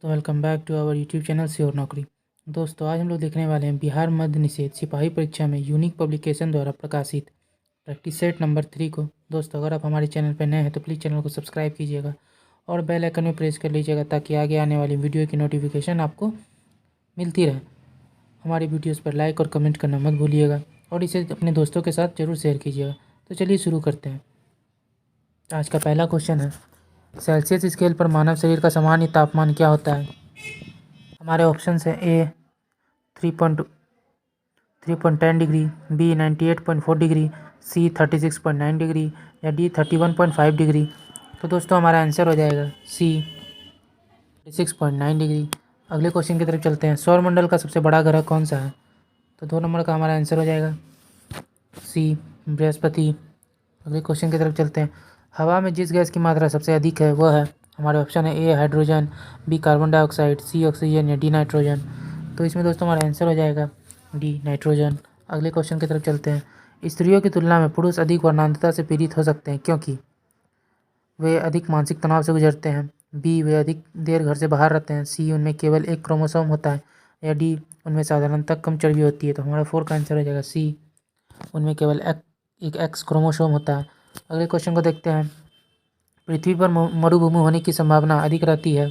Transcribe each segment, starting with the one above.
दोस्तों welcome back to our YouTube channel sure Naukri. दोस्तों आज हम लोग देखने वाले हैं बिहार मध्य निषेध सिपाही परीक्षा में यूनिक पब्लिकेशन द्वारा प्रकाशित प्रैक्टिस सेट नंबर 3 को। दोस्तों अगर आप हमारे चैनल पर नए हैं तो प्लीज़ चैनल को सब्सक्राइब कीजिएगा और बेल आइकन में प्रेस कर लीजिएगा ताकि आगे आने वाली वीडियो की नोटिफिकेशन आपको मिलती रहे। हमारी वीडियोज़ पर लाइक और कमेंट करना मत भूलिएगा और इसे अपने दोस्तों के साथ ज़रूर शेयर कीजिएगा। तो चलिए शुरू करते हैं। आज का पहला क्वेश्चन है, सेल्सियस स्केल पर मानव शरीर का सामान्य तापमान क्या होता है। हमारे ऑप्शन है ए 3.10 डिग्री, बी 98.4 डिग्री, सी 36.9 डिग्री या डी 31.5 डिग्री। तो दोस्तों हमारा आंसर हो जाएगा सी 36.9 डिग्री। अगले क्वेश्चन की तरफ चलते हैं, सौरमंडल का सबसे बड़ा ग्रह कौन सा है। तो 2 नंबर का हमारा आंसर हो जाएगा सी बृहस्पति। अगले क्वेश्चन की तरफ चलते हैं, हवा में जिस गैस की मात्रा सबसे अधिक है वह है। हमारे ऑप्शन है ए हाइड्रोजन, बी कार्बन डाइऑक्साइड, सी ऑक्सीजन या डी नाइट्रोजन। तो इसमें दोस्तों हमारा आंसर हो जाएगा डी नाइट्रोजन। अगले क्वेश्चन की तरफ चलते हैं, स्त्रियों की तुलना में पुरुष अधिक वर्णांधता से पीड़ित हो सकते हैं क्योंकि वे अधिक मानसिक तनाव से गुजरते हैं, बी वे अधिक देर घर से बाहर रहते हैं, सी उनमें केवल एक क्रोमोसोम होता है या डी उनमें साधारणतः कम चर्बी होती है। तो हमारा 4 का आंसर हो जाएगा सी उनमें केवल एक एक्स क्रोमोसोम होता है। अगले क्वेश्चन को देखते हैं, पृथ्वी पर मरुभूमि होने की संभावना अधिक रहती है।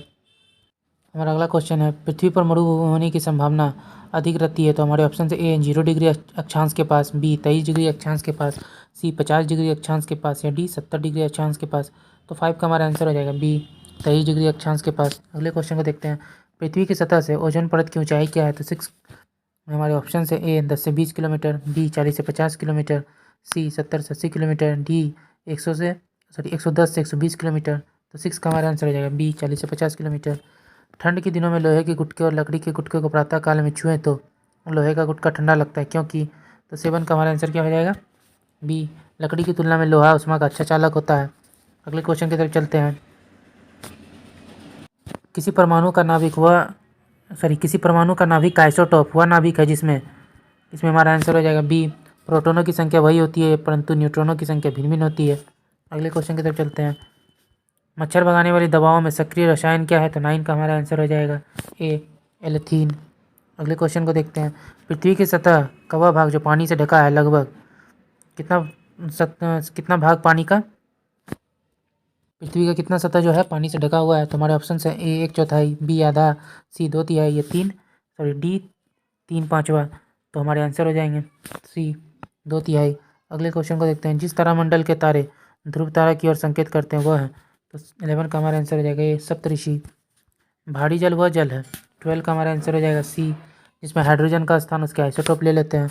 हमारा अगला क्वेश्चन है, पृथ्वी पर मरुभूमि होने की संभावना अधिक रहती है। तो हमारे ऑप्शन से ए 0 डिग्री अक्षांश के पास, बी 23 डिग्री अक्षांश के पास, सी 50 डिग्री अक्षांश के पास या डी 70 डिग्री अक्षांश के पास। तो 5 का हमारा आंसर हो जाएगा बी 23 डिग्री अक्षांश के पास। अगले क्वेश्चन को देखते हैं, पृथ्वी की सतह से ओजोन परत की ऊंचाई क्या है। तो 6 हमारे ऑप्शन से ए 10 से 20 किलोमीटर, बी 40 से 50 किलोमीटर, सी 70 से 80 किलोमीटर, डी 110 से 120 किलोमीटर। तो 6 का हमारा आंसर हो जाएगा बी 40 से 50 किलोमीटर। ठंड के दिनों में लोहे के गुटके और लकड़ी के गुटके को प्रातःकाल में छुएं तो लोहे का गुटका ठंडा लगता है क्योंकि। तो 7 का हमारा आंसर क्या हो जाएगा बी लकड़ी की तुलना में लोहा ऊष्मा का अच्छा चालक होता है। अगले क्वेश्चन की तरफ चलते हैं, किसी परमाणु का नाभिक आइसोटोप वह नाभिक है जिसमें इसमें हमारा आंसर हो जाएगा बी प्रोटॉनों की संख्या वही होती है परंतु न्यूट्रॉनों की संख्या भिन्न भिन्न होती है। अगले क्वेश्चन की तरफ चलते हैं, मच्छर भगाने वाली दवाओं में सक्रिय रसायन क्या है। तो 9 का हमारा आंसर हो जाएगा ए एल्थीन। अगले क्वेश्चन को देखते हैं, पृथ्वी की सतह का वह भाग जो पानी से ढका है लगभग कितना भाग पानी का, पृथ्वी का कितना सतह जो है पानी से ढका हुआ है। तो हमारे ऑप्शन है ए 1/4, बी आधा, सी 2/3 या डी 3/5। तो हमारे आंसर हो जाएंगे सी 2/3। अगले क्वेश्चन को देखते हैं, जिस तारामंडल के तारे ध्रुव तारा की ओर संकेत करते हैं वह है। तो 11 का हमारा आंसर हो जाएगा ये सप्तऋषि। भारी जल वह जल है। 12 का हमारा आंसर हो जाएगा सी जिसमें हाइड्रोजन का स्थान उसके आइसोटोप ले लेते हैं।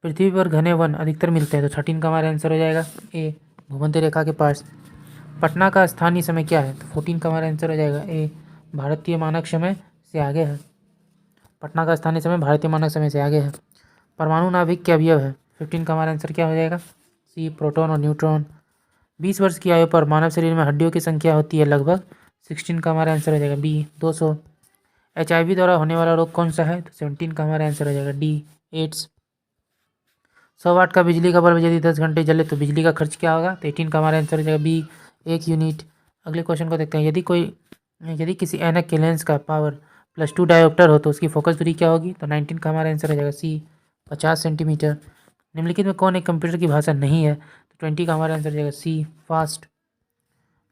पृथ्वी पर घने वन अधिकतर मिलते हैं। तो 13 का हमारा आंसर हो जाएगा ए भूमध्य रेखा के पास। पटना का स्थानीय समय क्या है। तो 14 का हमारा आंसर हो जाएगा ए भारतीय मानक समय से आगे है। पटना का स्थानीय समय भारतीय मानक समय से आगे है। परमाणु नाभिक के अवयव है। 15 का हमारा आंसर क्या हो जाएगा सी प्रोटॉन और न्यूट्रॉन। 20 वर्ष की आयु पर मानव शरीर में हड्डियों की संख्या होती है लगभग। 16 का हमारा आंसर हो जाएगा बी 200। HIV द्वारा होने वाला रोग कौन सा है। तो 17 का हमारा आंसर हो जाएगा डी एड्स। 100 वाट का बिजली का बल्ब यदि 10 घंटे जले तो बिजली का खर्च क्या होगा। तो 18 का हमारा आंसर हो जाएगा बी 1 यूनिट। अगले क्वेश्चन को देखते हैं, यदि किसी ऐनक के लेंस का पावर +2 डायोप्टर हो तो उसकी फोकस दूरी क्या होगी। तो 19 का हमारा आंसर हो जाएगा सी 50 सेंटीमीटर। निम्नलिखित में कौन एक कंप्यूटर की भाषा नहीं है। तो 20 का हमारा आंसर हो जाएगा सी फास्ट।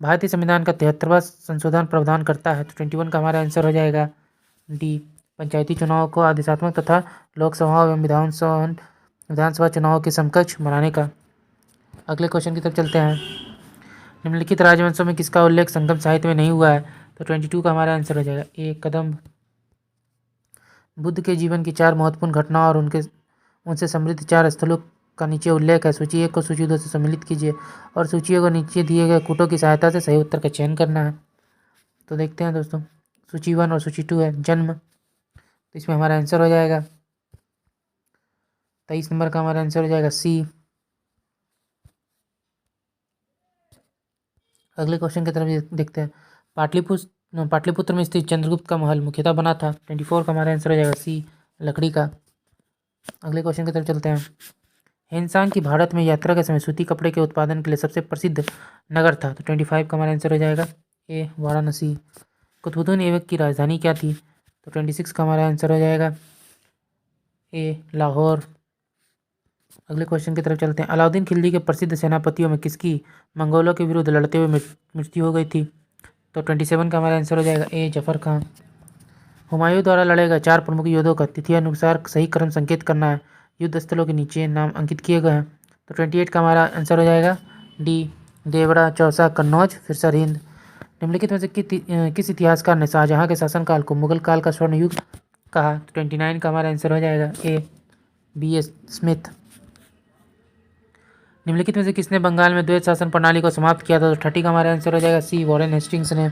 भारतीय संविधान का 73वां संशोधन प्रावधान करता है। तो 21 का हमारा आंसर हो जाएगा डी पंचायती चुनाव को आदेशात्मक तथा लोकसभा एवं विधानसभा चुनावों के समकक्ष बनाने का। अगले क्वेश्चन की तरफ चलते हैं, निम्नलिखित राजवंशों में किसका उल्लेख संगम साहित्य में नहीं हुआ है। तो 22 का हमारा आंसर हो जाएगा ए कदम्ब। बुद्ध के जीवन की 4 महत्वपूर्ण घटनाओं और उनसे समृद्ध 4 स्थलों का नीचे उल्लेख है। सूची 1 को सूची 2 से सम्मिलित कीजिए और सूची 1 को नीचे दिए गए कूटों की सहायता से सही उत्तर का चयन करना है। तो देखते हैं दोस्तों, सूची 1 और सूची 2 है जन्म। तो इसमें हमारा आंसर हो जाएगा 23 नंबर का हमारा आंसर हो जाएगा सी। अगले क्वेश्चन की तरफ देखते हैं, पाटलिपुत्र में स्थित चंद्रगुप्त का महल मुख्यतः बना था। 24 का हमारा आंसर हो जाएगा सी लकड़ी का। अगले क्वेश्चन की तरफ चलते हैं, हेनसांग की भारत में यात्रा के समय सूती कपड़े के उत्पादन के लिए सबसे प्रसिद्ध नगर था। तो 25 का हमारा आंसर हो जाएगा ए वाराणसी। कुतुबुद्दीन ऐबक की राजधानी क्या थी? तो 26 का हमारा आंसर हो जाएगा ए लाहौर। अगले क्वेश्चन की तरफ चलते हैं। अलाउद्दीन खिलजी के प्रसिद्ध सेनापतियों में किसकी मंगोलों के विरुद्ध लड़ते हुए मृत्यु हो गई थी? तो 27 का हमारा आंसर हो जाएगा ए जफर खां। हुमायूं द्वारा लड़े गए 4 प्रमुख युद्धों का तिथि अनुसार सही क्रम संकेत करना है। युद्ध स्थलों के नीचे नाम अंकित किए गए हैं। तो 28 का हमारा आंसर हो जाएगा डी देवरा, चौसा, कन्नौज, फिर सरहिंद। निम्नलिखित में से किस इतिहासकार ने शाहजहां के शासनकाल को मुगल काल का स्वर्ण युग कहा? तो 29 का हमारा आंसर हो जाएगा ए B.S. स्मिथ। निम्नलिखित में से किसने बंगाल में द्वैत शासन प्रणाली को समाप्त किया था? तो 30 का हमारा आंसर हो जाएगा सी वॉरेन हेस्टिंग्स ने।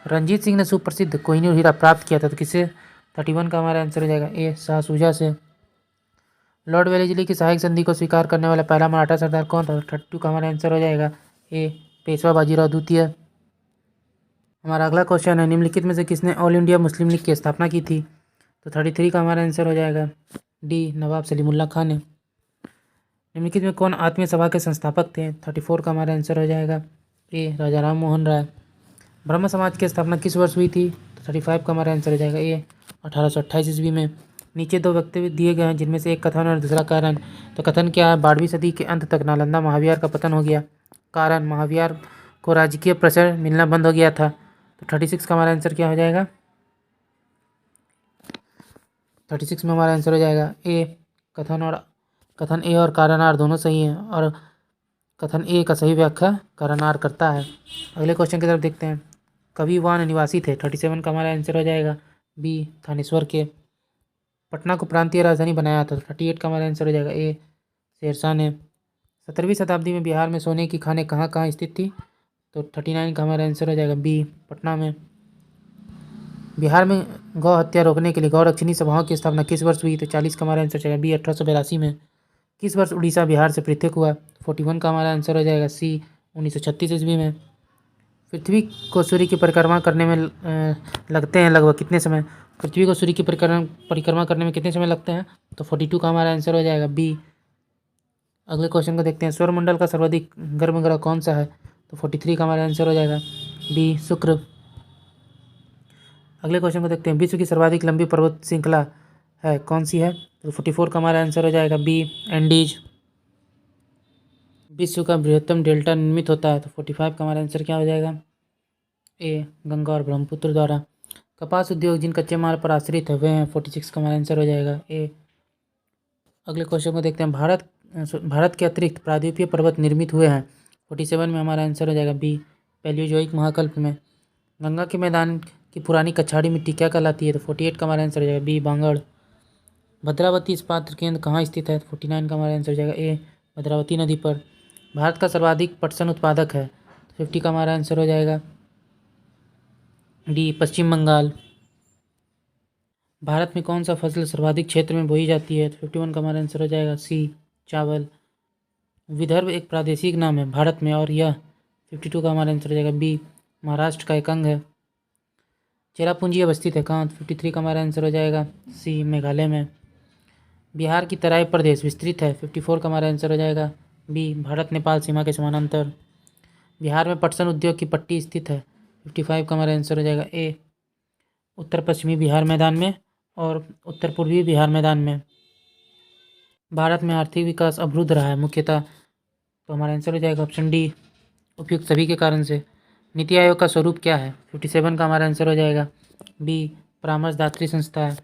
रंजीत सिंह ने सुप्रसिद्ध कोहिनूर हीरा प्राप्त किया था, तो किसे? 31 का हमारा आंसर हो जाएगा ए शाह शुजा से। लॉर्ड वेलेस्ली की सहायक संधि को स्वीकार करने वाला पहला मराठा सरदार कौन था? 32 का हमारा आंसर हो जाएगा ए पेशवा बाजीराव द्वितीय। हमारा अगला क्वेश्चन है, निम्नलिखित में से किसने ऑल इंडिया मुस्लिम लीग की स्थापना की थी? तो 33 का हमारा आंसर हो जाएगा डी नवाब सलीमुल्लाह खान ने। निम्नलिखित में कौन आत्मीय सभा के संस्थापक थे? 34 का हमारा आंसर हो जाएगा ए राजा राम मोहन राय। ब्रह्म समाज की स्थापना किस वर्ष हुई थी? तो 35 का हमारा आंसर हो जाएगा ए 1828 ईस्वी में। नीचे 2 वक्तव्य दिए गए हैं जिनमें से एक कथन और दूसरा कारण। तो कथन क्या है? 12वीं सदी के अंत तक नालंदा महाविहार का पतन हो गया। कारण महाविहार को राजकीय प्रचार मिलना बंद हो गया था। तो 36 का हमारा आंसर क्या हो जाएगा? 36 में हमारा आंसर हो जाएगा ए कथन ए और कारण आर दोनों सही हैं और कथन ए का सही व्याख्या कारण आर करता है। अगले क्वेश्चन की तरफ देखते हैं। कवि वहां निवासी थे? 37 का हमारा आंसर हो जाएगा बी थानेश्वर के। पटना को प्रांतीय राजधानी बनाया था? 38 का हमारा आंसर हो जाएगा ए शेरशाह ने। 17वीं शताब्दी में बिहार में सोने की खानें कहाँ कहाँ स्थित थी? तो 39 का हमारा आंसर हो जाएगा बी पटना में। बिहार में गौ हत्या रोकने के लिए गौरक्षणी सभाओं की स्थापना किस वर्ष हुई? तो 40 का हमारा आंसर हो जाएगा बी 1882 में। किस वर्ष उड़ीसा बिहार से पृथक हुआ? 41 का हमारा आंसर हो जाएगा सी 1936 ईस्वी में। पृथ्वी को सूर्य की परिक्रमा करने में लगते हैं लगभग कितने समय? पृथ्वी को सूर्य की परिक्रमा करने में कितने समय लगते हैं? तो 42 का हमारा आंसर हो जाएगा बी। अगले क्वेश्चन को देखते हैं। सौरमंडल का सर्वाधिक गर्म ग्रह कौन सा है? तो 43 का हमारा आंसर हो जाएगा बी शुक्र। अगले क्वेश्चन को देखते हैं। विश्व की सर्वाधिक लंबी पर्वत श्रृंखला है कौन सी है? तो 44 का हमारा आंसर हो जाएगा बी एंडीज। विश्व का बृहत्तम डेल्टा निर्मित होता है? तो 45 का हमारा आंसर क्या हो जाएगा? ए गंगा और ब्रह्मपुत्र द्वारा। कपास उद्योग जिन कच्चे माल पर आश्रित है वे हैं? 46 का हमारा आंसर हो जाएगा ए। अगले क्वेश्चन को देखते हैं। भारत के अतिरिक्त प्रायद्वीपीय पर्वत निर्मित हुए हैं? 47 में हमारा आंसर हो जाएगा बी पैलियोजोइक महाकल्प में। गंगा के मैदान की पुरानी कछाड़ी मिट्टी क्या कहलाती है? तो 48 का हमारा आंसर हो जाएगा बी बांगड़। भद्रावती इस्पात केंद्र कहाँ स्थित है? 49 का हमारा आंसर हो जाएगा ए भद्रावती नदी पर। भारत का सर्वाधिक पटसन उत्पादक है? 50 का हमारा आंसर हो जाएगा डी पश्चिम बंगाल। भारत में कौन सा फसल सर्वाधिक क्षेत्र में बोई जाती है? तो 51 का हमारा आंसर हो जाएगा सी चावल। विदर्भ एक प्रादेशिक नाम है भारत में और यह 52 का हमारा आंसर हो जाएगा बी महाराष्ट्र का एक अंग है। चेरापूंजी अवस्थित है कहाँ? 53 का हमारा आंसर हो जाएगा सी मेघालय में। बिहार की तराई प्रदेश विस्तृत है? 54 का हमारा आंसर हो जाएगा बी भारत नेपाल सीमा के समानांतर। बिहार में पटसन उद्योग की पट्टी स्थित है? 55 का हमारा आंसर हो जाएगा ए उत्तर पश्चिमी बिहार मैदान में और उत्तर पूर्वी बिहार मैदान में। भारत में आर्थिक विकास अवरुद्ध रहा है मुख्यतः? तो हमारा आंसर हो जाएगा ऑप्शन डी उपयुक्त सभी के कारण से। नीति आयोग का स्वरूप क्या है? 57 का हमारा आंसर हो जाएगा बी परामर्शदात्री संस्था है।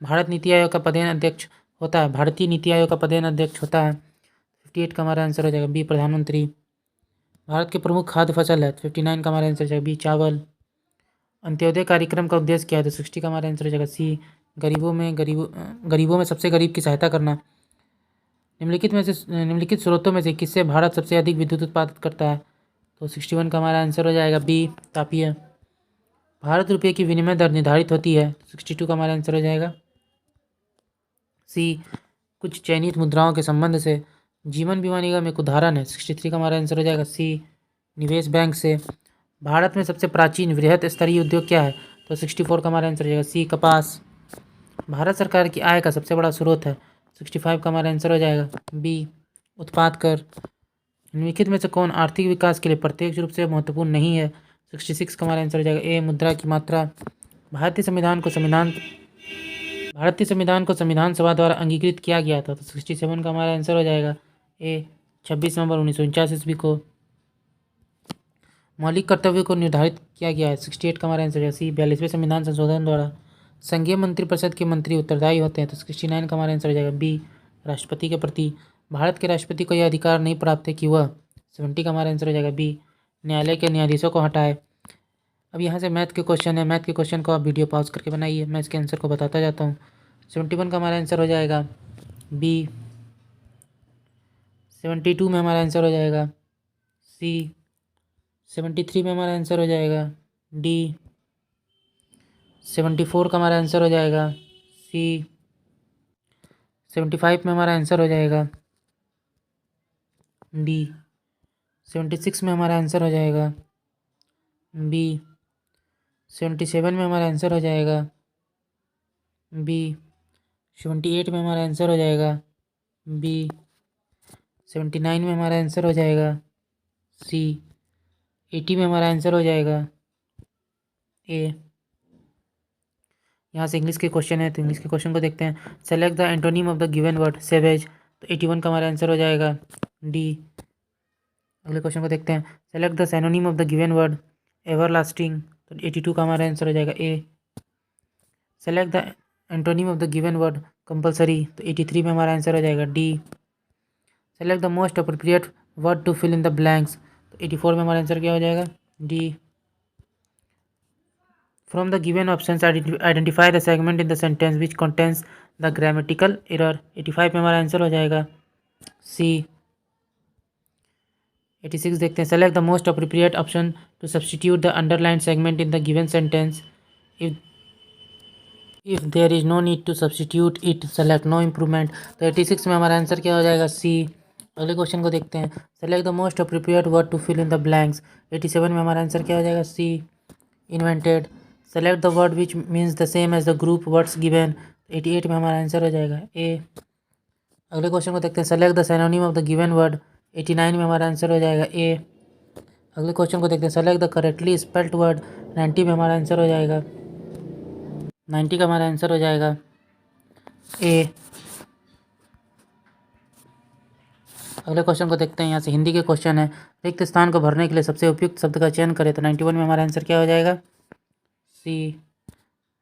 भारतीय नीति आयोग का पदेन अध्यक्ष होता है 58 का हमारा आंसर हो जाएगा बी प्रधानमंत्री। भारत के प्रमुख खाद्य फसल है? 59 का हमारा आंसर हो जाएगा बी चावल। अंत्योदय कार्यक्रम का उद्देश्य क्या है? तो 60 का हमारा आंसर हो जाएगा सी गरीबों में सबसे गरीब की सहायता करना। निम्नलिखित स्रोतों में से किससे भारत सबसे अधिक विद्युत उत्पादित करता है? तो 61 का हमारा आंसर हो जाएगा बी तापीय। भारत रुपये की विनिमय दर निर्धारित होती है? 62 का हमारा आंसर हो जाएगा सी कुछ चयनित मुद्राओं के संबंध से। जीवन बीमा निगम एक उदाहरण है? 63 का हमारा आंसर हो जाएगा सी निवेश बैंक से। भारत में सबसे प्राचीन वृहत स्तरीय उद्योग क्या है? तो 64 का हमारा आंसर हो जाएगा सी कपास। भारत सरकार की आय का सबसे बड़ा स्रोत है? 65 का हमारा आंसर हो जाएगा बी उत्पाद कर। निम्नलिखित में से कौन आर्थिक विकास के लिए प्रत्यक्ष रूप से महत्वपूर्ण नहीं है? 66 का हमारा आंसर हो जाएगा ए मुद्रा की मात्रा। भारतीय संविधान को संविधान सभा द्वारा अंगीकृत किया गया था, तो 67 का हमारा आंसर हो जाएगा ए 26 नवंबर 1949 ईस्वी को। मौलिक कर्तव्यों को निर्धारित किया गया है, 68 का हमारा आंसर है सी 42वें संविधान संशोधन द्वारा। संघीय मंत्रिपरिषद के मंत्री उत्तरदायी होते हैं, तो 69 का हमारा आंसर हो जाएगा बी राष्ट्रपति के प्रति। भारत के राष्ट्रपति को यह अधिकार नहीं प्राप्त है कि वह 70 का हमारा आंसर हो जाएगा बी न्यायालय के न्यायाधीशों को हटाए। अब यहाँ से मैथ के क्वेश्चन है, मैथ के क्वेश्चन को आप वीडियो पॉज करके बनाइए, मैं इसके आंसर को बताता जाता हूँ। 71 का हमारा आंसर हो जाएगा बी। 72 में हमारा आंसर हो जाएगा सी। 73 में हमारा आंसर हो जाएगा डी। 74 का हमारा आंसर हो जाएगा सी। 75 में हमारा आंसर हो जाएगा डी। 76 में हमारा आंसर हो जाएगा बी। 77 में हमारा आंसर हो जाएगा बी। 78 में हमारा आंसर हो जाएगा बी। 79 में हमारा आंसर हो जाएगा सी। 80 में हमारा आंसर हो जाएगा ए। यहाँ से इंग्लिश के क्वेश्चन है, तो इंग्लिश के क्वेश्चन को देखते हैं। Select the antonym of the given word savage, तो 81 का हमारा आंसर हो जाएगा डी। अगले क्वेश्चन को देखते हैं। Select the synonym of the given word everlasting, तो 82 का हमारा आंसर हो जाएगा A. Select the antonym of the given word compulsory, तो 83 में हमारा आंसर हो जाएगा D. Select the most appropriate word to fill in the blanks, तो 84 में हमारा आंसर क्या हो जाएगा D. From the given options identify the segment in the sentence which contains the grammatical error, 85 में हमारा आंसर हो जाएगा सी। 86 देखते हैं। Select the most appropriate option to substitute the underline segment in the given sentence, if there is no need to substitute it select no improvement, तो 86 में हमारा answer क्या हो जाएगा सी। अगले क्वेश्चन को देखते हैं। Select the most appropriate word to fill in the blanks, 87 में हमारा आंसर क्या हो जाएगा C invented. Select the word which means the same as the group words given, 88 में हमारा आंसर हो जाएगा ए। अगले क्वेश्चन को देखते हैं। Select the synonym of the given word, 89 में हमारा आंसर हो जाएगा ए। अगले क्वेश्चन को देखते हैं। Select the correctly spelled word, 90 में हमारा आंसर हो जाएगा 90 का हमारा आंसर हो जाएगा ए। अगले क्वेश्चन को देखते हैं। यहाँ से हिंदी के क्वेश्चन है। रिक्त स्थान को भरने के लिए सबसे उपयुक्त शब्द का चयन करें, तो 91 में हमारा आंसर क्या हो जाएगा सी।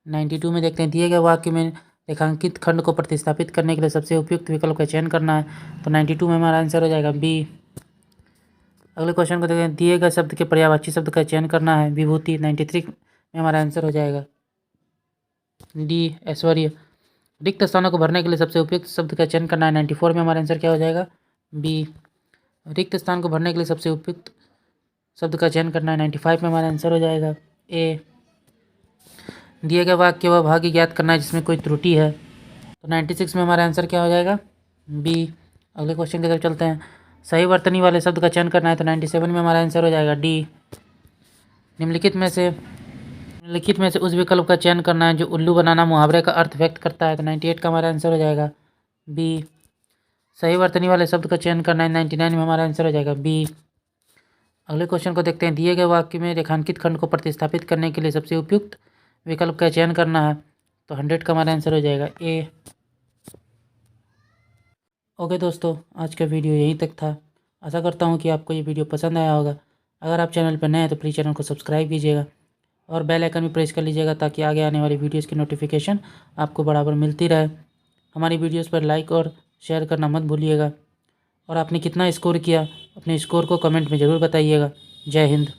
92 में देखते हैं। दिए गए वाक्य में रेखांकित खंड को प्रतिस्थापित करने के लिए सबसे उपयुक्त विकल्प का चयन करना है, तो 92 में हमारा आंसर हो जाएगा बी। अगले क्वेश्चन को देखते हैं। दिए गए शब्द के पर्यायवाची शब्द का चयन करना है, विभूति, 93 में हमारा आंसर हो जाएगा डी ऐश्वर्य। रिक्त स्थानों को भरने के लिए सबसे उपयुक्त शब्द का चयन करना है, 94 में हमारा आंसर क्या हो जाएगा बी। रिक्त स्थान को भरने के लिए सबसे उपयुक्त शब्द का चयन करना है, 95 में हमारा आंसर हो जाएगा ए। दिए गए वाक्य व भाग्य ज्ञात करना है जिसमें कोई त्रुटि है, तो 96 में हमारा आंसर क्या हो जाएगा बी। अगले क्वेश्चन की तरफ चलते हैं। सही वर्तनी वाले शब्द का चयन करना है, तो 97 में हमारा आंसर हो जाएगा डी। निम्नलिखित में से उस विकल्प का चयन करना है जो उल्लू बनाना मुहावरे का अर्थ व्यक्त करता है, तो 98 का हमारा आंसर हो जाएगा बी। सही वर्तनी वाले शब्द का चयन करना है, 99 में हमारा आंसर हो जाएगा बी। अगले क्वेश्चन को देखते हैं। दिए गए वाक्य में रेखांकित खंड को प्रतिस्थापित करने के लिए सबसे उपयुक्त विकल्प का चयन करना है, तो 100 का हमारा आंसर हो जाएगा ए। ओके दोस्तों, आज का वीडियो यहीं तक था। आशा करता हूँ कि आपको ये वीडियो पसंद आया होगा। अगर आप चैनल पर नए हैं तो प्लीज़ चैनल को सब्सक्राइब कीजिएगा और बेल आइकन भी प्रेस कर लीजिएगा ताकि आगे आने वाली वीडियोज़ की नोटिफिकेशन आपको बराबर मिलती रहे। हमारी वीडियोज़ पर लाइक और शेयर करना मत भूलिएगा और आपने कितना स्कोर किया अपने स्कोर को कमेंट में ज़रूर बताइएगा। जय हिंद।